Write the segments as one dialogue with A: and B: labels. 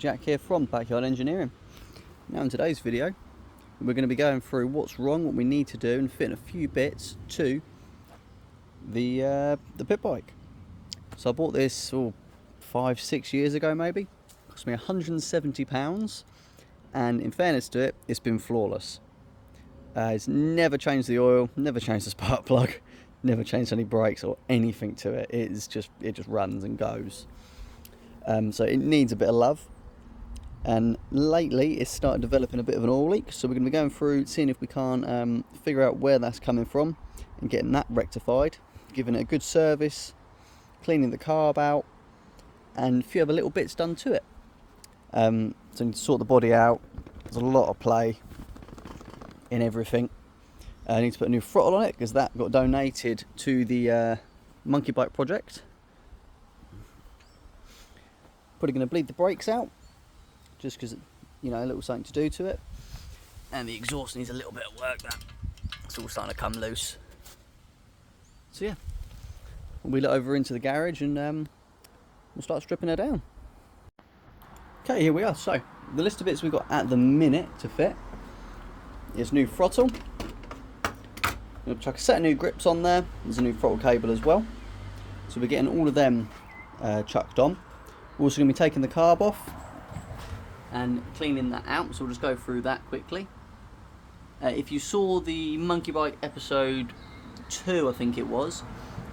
A: Jack here from Backyard Engineering. Now in today's video we're going to be going through what's wrong, what we need to do and fitting a few bits to the pit bike. So I bought this 5-6 years ago maybe. It cost me £170 and in fairness to it, it's been flawless. It's never changed the oil, never changed the spark plug, never changed any brakes or anything to it. It just runs and goes. So it needs a bit of love, and lately it's started developing a bit of an oil leak, so we're going to be going through seeing if we can't figure out where that's coming from and getting that rectified, giving it a good service, cleaning the carb out and a few other little bits done to it. So we need to sort the body out. There's a lot of play in everything. I need to put a new throttle on it because that got donated to the monkey bike project. Probably going to bleed the brakes out just because, you know, a little something to do to it, and the exhaust needs a little bit of work. That's all starting to come loose. So yeah, we'll wheel it over into the garage and we'll start stripping her down. Okay, here we are. So the list of bits we've got at the minute to fit is new throttle. We'll chuck a set of new grips on there. There's a new throttle cable as well, so we're getting all of them chucked on. We're also going to be taking the carb off and cleaning that out, so we'll just go through that quickly. If you saw the monkey bike episode 2, I think it was,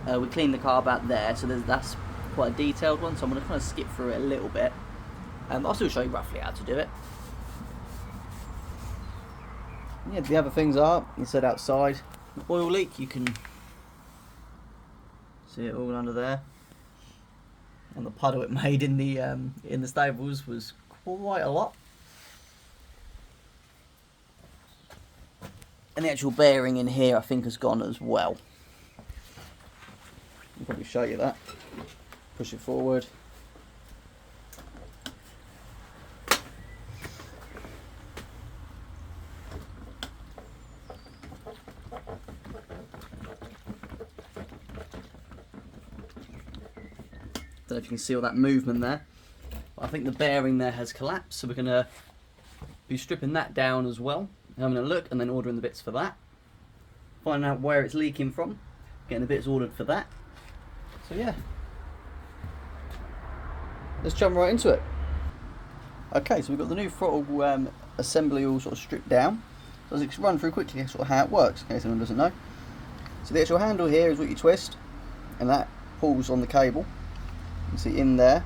A: we cleaned the carb out there, so that's quite a detailed one, so I'm going to kind of skip through it a little bit. I'll still show you roughly how to do it. Yeah, the other things are, instead outside, oil leak, you can see it all under there. And the puddle it made in the stables was quite a lot. And the actual bearing in here I think has gone as well. I'll probably show you that. Push it forward. Don't know if you can see all that movement there, but I think the bearing there has collapsed, so we're going to be stripping that down as well, having a look and then ordering the bits for that, finding out where it's leaking from, getting the bits ordered for that. So yeah, let's jump right into it. Okay, so we've got the new throttle assembly all sort of stripped down. So let's run through quickly sort of how it works in case anyone doesn't know. So the actual handle here is what you twist, and that pulls on the cable. You can see in there,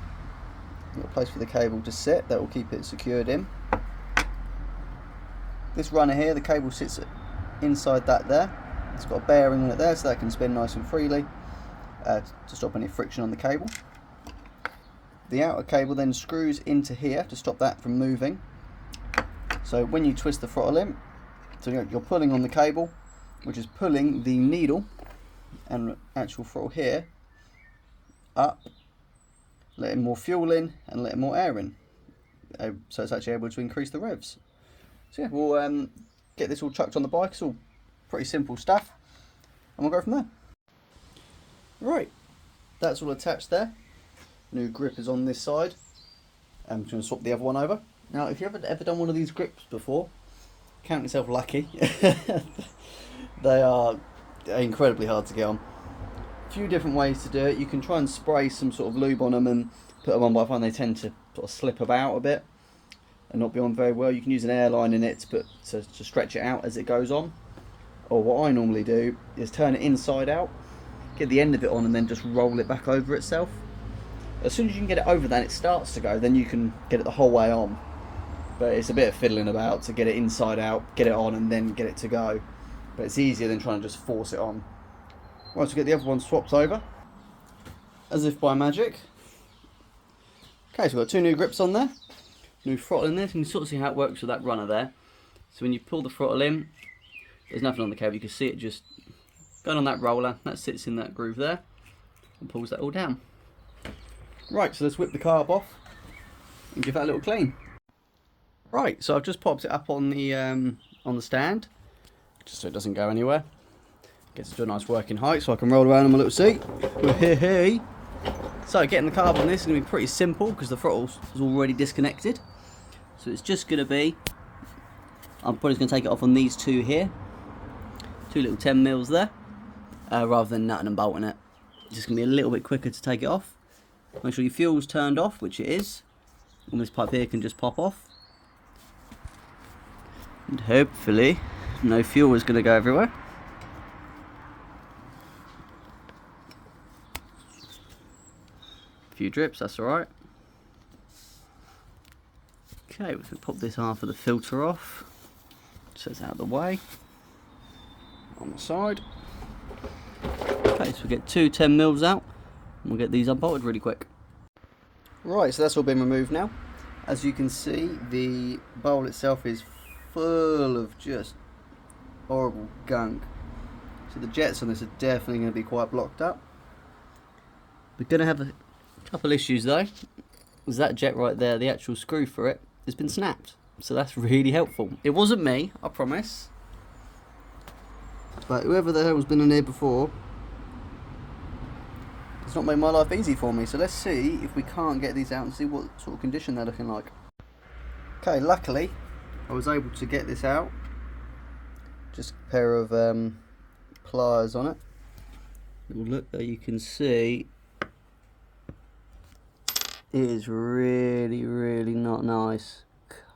A: you've got a place for the cable to sit, that will keep it secured in. This runner here, the cable sits inside that there. It's got a bearing on it there, so that can spin nice and freely to stop any friction on the cable. The outer cable then screws into here to stop that from moving. So when you twist the throttle in, so you're pulling on the cable, which is pulling the needle and actual throttle here up, letting more fuel in and letting more air in, so it's actually able to increase the revs. So yeah, we'll get this all chucked on the bike. It's all pretty simple stuff, and we'll go from there. Right, that's all attached there. New grip is on this side. I'm just going to swap the other one over. Now if you've ever done one of these grips before, count yourself lucky. They are incredibly hard to get on. Few different ways to do it. You can try and spray some sort of lube on them and put them on, but I find they tend to sort of slip about a bit and not be on very well. You can use an airline in it to stretch it out as it goes on, or what I normally do is turn it inside out, get the end of it on and then just roll it back over itself. As soon as you can get it over that, it starts to go, then you can get it the whole way on, but it's a bit of fiddling about to get it inside out, get it on and then get it to go, but it's easier than trying to just force it on. Once we get the other one swapped over, as if by magic. Okay, so we've got two new grips on there, new throttle in there, so you can sort of see how it works with that runner there. So when you pull the throttle in, there's nothing on the cable, you can see it just going on that roller, that sits in that groove there, and pulls that all down. Right, so let's whip the carb off and give that a little clean. Right, so I've just popped it up on the stand, just so it doesn't go anywhere. Gets it to a nice working height so I can roll around on my little seat. Hey. So getting the carb on this is going to be pretty simple because the throttle is already disconnected. So it's just going to be, I'm probably going to take it off on these two here. Two little 10 mils there, rather than nutting and bolting it. It's just going to be a little bit quicker to take it off. Make sure your fuel's turned off, which it is. And this pipe here can just pop off. And hopefully no fuel is going to go everywhere. A few drips, that's alright. Okay, we can pop this half of the filter off, so it's out of the way. On the side. Okay, so we get two 10 mils out, and we'll get these unbolted really quick. Right, so that's all been removed now. As you can see, the bowl itself is full of just horrible gunk. So the jets on this are definitely going to be quite blocked up. We're going to have a couple issues though. Is that jet right there, the actual screw for it, has been snapped. So that's really helpful. It wasn't me, I promise. But whoever the hell has been in here before, it's not made my life easy for me. So let's see if we can't get these out and see what sort of condition they're looking like. Okay, luckily I was able to get this out. Just a pair of pliers on it. Look, there you can see it is really, really not nice.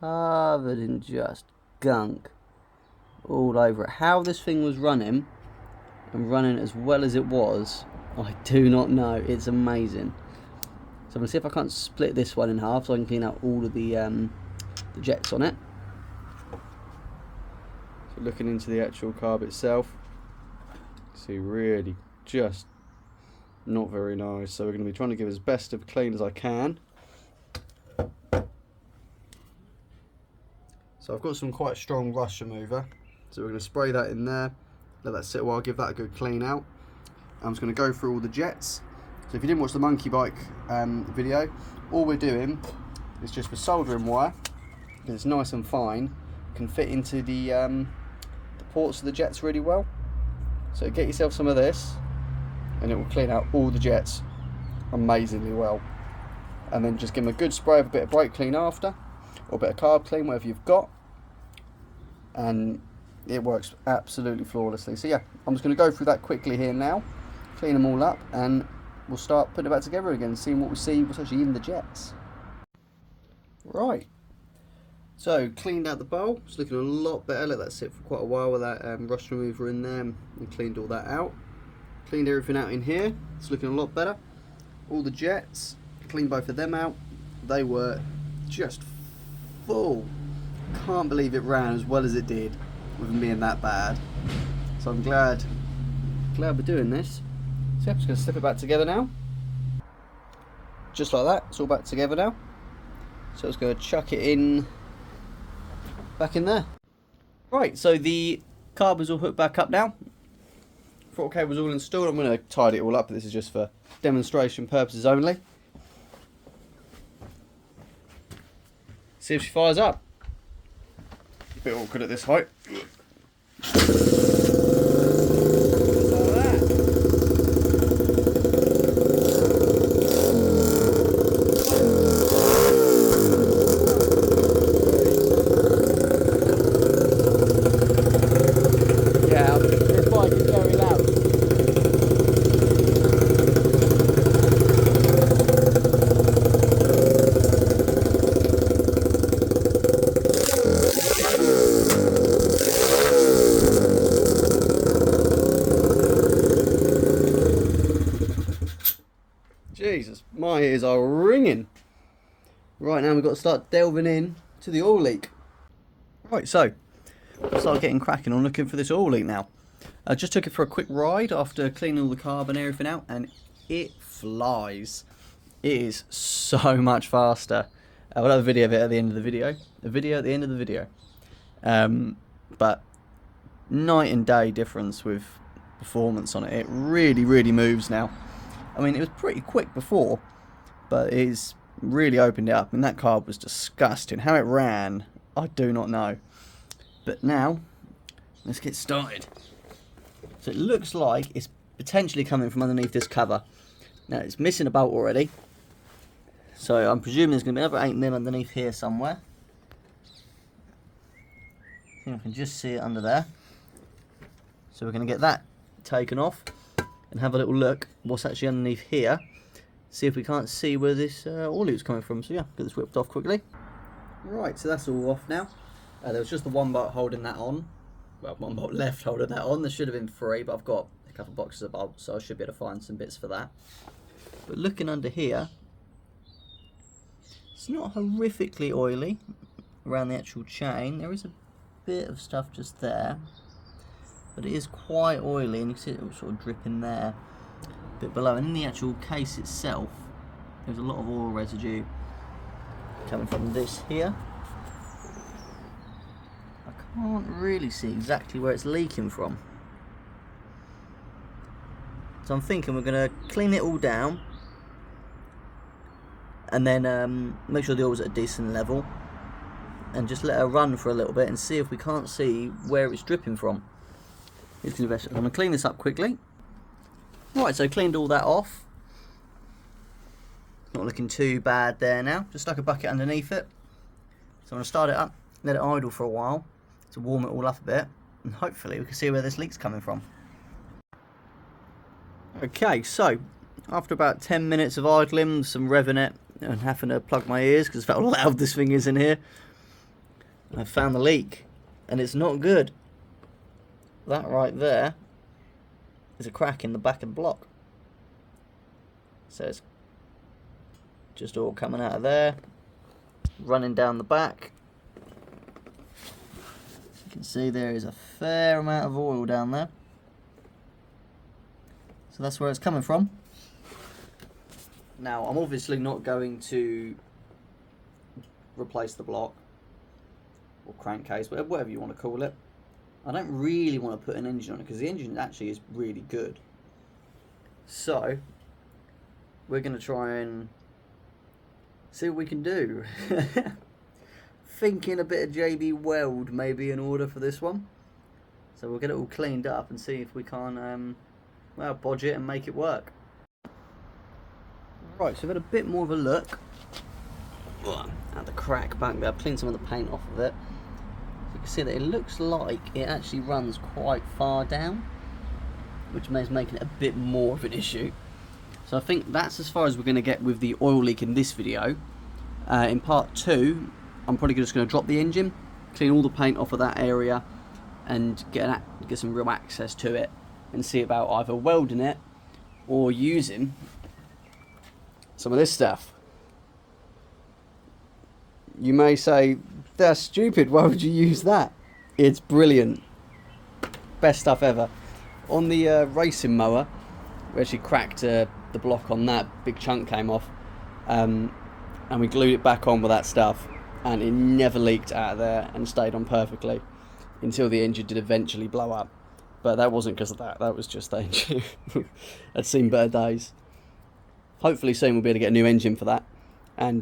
A: Covered in just gunk all over it. How this thing was running and running as well as it was, I do not know. It's amazing. So I'm going to see if I can't split this one in half so I can clean out all of the jets on it. So looking into the actual carb itself, see really just not very nice. So we're going to be trying to give as best of clean as I can. So I've got some quite strong rust remover, so we're going to spray that in there, let that sit a while, give that a good clean out. I'm just going to go through all the jets. So if you didn't watch the monkey bike video, all we're doing is just with soldering wire, because it's nice and fine, can fit into the ports of the jets really well. So get yourself some of this and it will clean out all the jets amazingly well. And then just give them a good spray of a bit of brake clean after, or a bit of carb clean, whatever you've got, and it works absolutely flawlessly. So yeah, I'm just going to go through that quickly here now, clean them all up, and we'll start putting it back together again, seeing what we see what's actually in the jets. Right, so cleaned out the bowl, it's looking a lot better. Let that sit for quite a while with that rust remover in there, and cleaned all that out. Cleaned everything out in here, it's looking a lot better. All the jets, cleaned both of them out. They were just full. Can't believe it ran as well as it did with them being that bad. So I'm glad we're doing this. So I'm just going to slip it back together now. Just like that, it's all back together now. So I'm just going to chuck it in, back in there. Right, so the carb is all hooked back up now. Throttle cable was all installed. I'm going to tidy it all up, but this is just for demonstration purposes only. See if she fires up. A bit awkward at this height. Yeah, this bike is very loud. Jesus, my ears are ringing. Right, now we've got to start delving in to the oil leak. Right, so we'll start getting cracking on looking for this oil leak now. I just took it for a quick ride after cleaning all the carb and everything out, and it flies. It is so much faster. We'll have a video of it at the end of the video. A video at the end of the video. But night and day difference with performance on it. It really, really moves now. I mean, it was pretty quick before, but it's really opened it up, and that carb was disgusting. How it ran, I do not know. But now, let's get started. So it looks like it's potentially coming from underneath this cover. Now it's missing a bolt already, so I'm presuming there's going to be another 8mm underneath here somewhere. I think I can just see it under there. So we're going to get that taken off and have a little look what's actually underneath here. See if we can't see where this oil loop's coming from. So yeah, get this whipped off quickly. Right, so that's all off now. There was just the one bolt holding that on. Well, one bolt left holding that on. There should have been 3, but I've got a couple of boxes of bolts, so I should be able to find some bits for that. But looking under here, it's not horrifically oily around the actual chain. There is a bit of stuff just there, but it is quite oily, and you can see it sort of dripping there a bit below. And in the actual case itself, there's a lot of oil residue coming from this here. I can't really see exactly where it's leaking from, so I'm thinking we're going to clean it all down and then make sure the oil's at a decent level and just let her run for a little bit and see if we can't see where it's dripping from. I'm going to clean this up quickly. Right, so cleaned all that off. Not looking too bad there now. Just stuck a bucket underneath it. So I'm going to start it up, let it idle for a while to warm it all up a bit, and hopefully we can see where this leak's coming from. Okay, so after about 10 minutes of idling, some revving it and having to plug my ears because of how loud this thing is in here, I found the leak, and it's not good. That right there is a crack in the back of the block. So it's just all coming out of there, running down the back. You can see there is a fair amount of oil down there. So that's where it's coming from. Now, I'm obviously not going to replace the block or crankcase, whatever you want to call it. I don't really want to put an engine on it because the engine actually is really good. So we're going to try and see what we can do. Thinking a bit of JB Weld may be in order for this one. So we'll get it all cleaned up and see if we can well, bodge it and make it work. Right, so we've had a bit more of a look at the crack back there. I've cleaned some of the paint off of it. You can see that it looks like it actually runs quite far down, which is making it a bit more of an issue. So I think that's as far as we're going to get with the oil leak in this video. In part 2, I'm probably just going to drop the engine, clean all the paint off of that area, and get some real access to it, and see about either welding it or using some of this stuff. You may say, that's stupid, why would you use that? It's brilliant. Best stuff ever. On the racing mower, we actually cracked the block on that, big chunk came off, and we glued it back on with that stuff, and it never leaked out of there and stayed on perfectly until the engine did eventually blow up. But that wasn't because of that was just the engine. I'd seen better days. Hopefully soon we'll be able to get a new engine for that and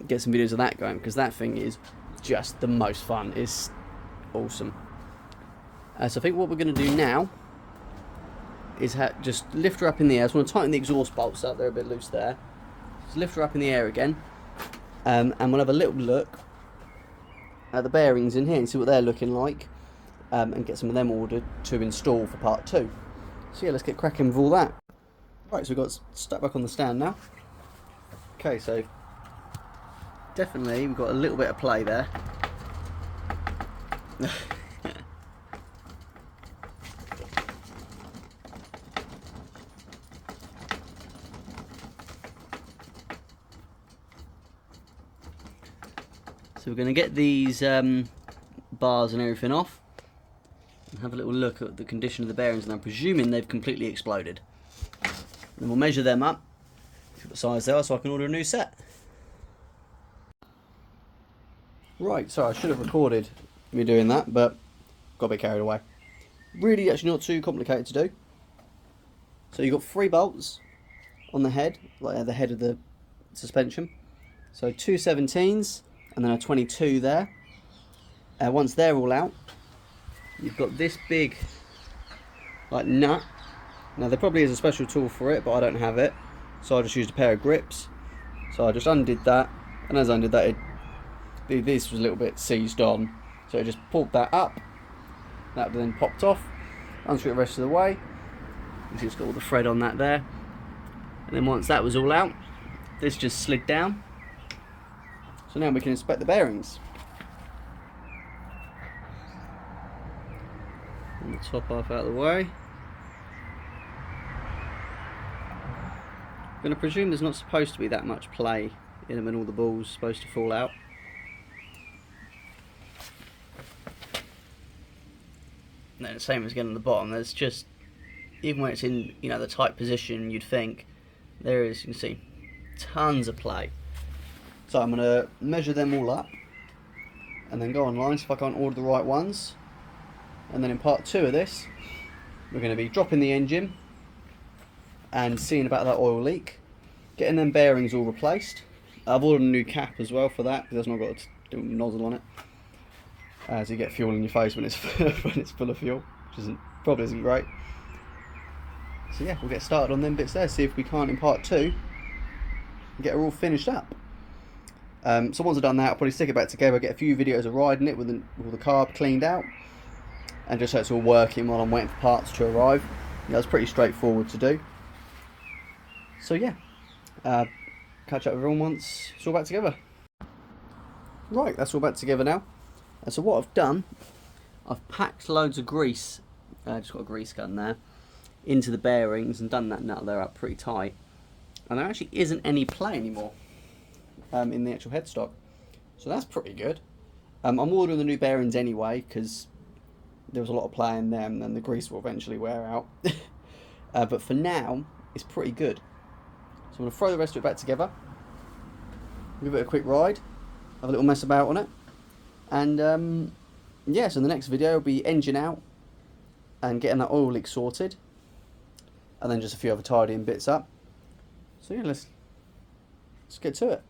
A: get some videos of that going, because that thing is just the most fun. It's awesome. So I think what we're going to do now is just lift her up in the air. I just want to tighten the exhaust bolts up, they're a bit loose there. Just lift her up in the air again, and we'll have a little look at the bearings in here and see what they're looking like, and get some of them ordered to install for part 2. So yeah, let's get cracking with all that. Right, so we've got stuck back on the stand now. Okay, so definitely we've got a little bit of play there. So we're going to get these bars and everything off and have a little look at the condition of the bearings, and I'm presuming they've completely exploded. Then we'll measure them up, see what size they are, so I can order a new set. Right, so I should have recorded me doing that, but got a bit carried away. Really actually not too complicated to do. So you've got 3 bolts on the head, like at the head of the suspension. So 2 17s and then a 22 there. Once they're all out, you've got this big like nut. Now there probably is a special tool for it, but I don't have it. so I just used a pair of grips. So I just undid that, and as I undid that, this was a little bit seized on, so I just pulled that up. That then popped off, unscrew it the rest of the way. You see it's got all the thread on that there. And then once that was all out, this just slid down. So now we can inspect the bearings. And the top half out of the way. I'm going to presume there's not supposed to be that much play in them and all the balls are supposed to fall out. And then the same as again on the bottom, there's just, even when it's in, you know, the tight position, you'd think there is, you can see, tons of play. So I'm going to measure them all up and then go online, see if I can't order the right ones. And then in part 2 of this, we're going to be dropping the engine and seeing about that oil leak, getting them bearings all replaced. I've ordered a new cap as well for that, because it's not got a nozzle on it, as you get fuel in your face when it's when it's full of fuel, which probably isn't great. So yeah, we'll get started on them bits there, see if we can't in part 2 get her all finished up. So once I've done that, I'll probably stick it back together, get a few videos of riding it with all the carb cleaned out, and just so it's all working while I'm waiting for parts to arrive. Yeah, it's pretty straightforward to do. So yeah, catch up with everyone once it's all back together. Right, that's all back together now. And so what I've done, I've packed loads of grease, just got a grease gun there, into the bearings and done that nut there up pretty tight. And there actually isn't any play anymore in the actual headstock. So that's pretty good. I'm ordering the new bearings anyway, because there was a lot of play in them and the grease will eventually wear out. But for now, it's pretty good. So I'm going to throw the rest of it back together, give it a quick ride, have a little mess about on it, and yeah, so in the next video will be engine out and getting that oil leak sorted, and then just a few other tidying bits up. So yeah, let's get to it.